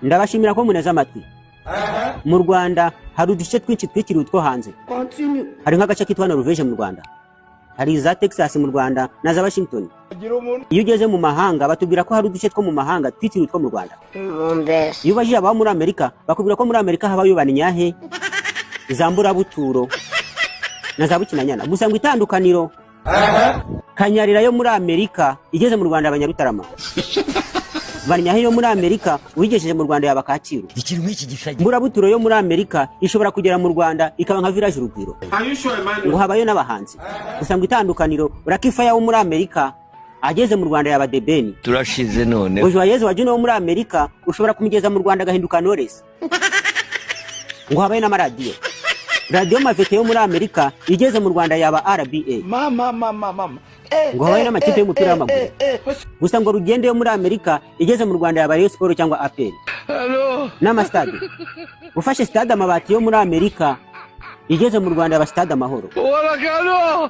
ndabashimira ko muneza amatwi. Mu Rwanda hari uduce twinshi twikiriwe two hanze. Hari nk'agace kitwa Norvège mu Rwanda, hari za Texas mu Rwanda na za Washington. Iyo ugeze mu mahanga batubwira ko hari uduce two mu mahanga twikiriwe two mu Rwanda. Iyo baje aba muri Amerika bakubwira ko muri Amerika haba yubanyahe izambura buturo na za Bukinanyana. Gusa ngo itandukaniro Kanyarira yo muri Amerika igeze mu Rwanda Abanyarutarama. Banyahe yo muri Amerika uyigejeje mu Rwanda yaba Kacyiru. Ikintu nk'iki gifage. Mbura buturo yo muri Amerika ishobora kugera mu Rwanda ikaba nka village Urugwiro. Ngo habayo n'abahanzi. Gusa ngo itandukaniro Rakifaya wo muri Amerika ageze mu Rwanda yaba Debeni. Turashize none. Ngo Joyeuse wa Juno wo muri Amerika ushobora kumigeza mu Rwanda gahinduka Knowless. Ngo habayo n'amaradiyo. Radio Mavete yo muri Amerika igeze mu Rwanda yaba RBA. Mama. Ngo habayo n'amakipe y'umupira w'amaguru. Gusa ngo Rugende yo muri Amerika igeze mu Rwanda yaba Rayon Sport cyangwa APR. N'amastade. Ufashe stade Amabati yo muri Amerika igeze mu Rwanda yaba Stade Amahoro.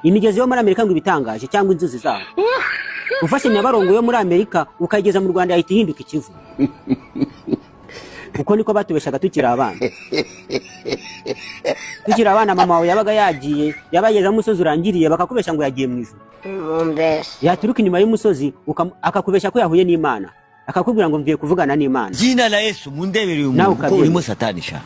Imigezi yo muri Amerika ngo ibitangaje cyangwa inzuzi zaho. Ufashe Nyabarongo yo muri Amerika ukayigeza mu Rwanda yahita ihinduka Ikivu. Uko niko batubeshaga tukiri abana. Tukiri abana mama wawe yabaga yagiye yabageze umusozi urangiriye bakakubesha ngo yagiye mu ijuru. Yaturuka inyuma y'umusozi akakubesha ko yahuye n'Imana. Akakubwira ngo mvuye kuvugana n'Imana. Jina la Yesu mundebere umuntu ko urimo satanisha.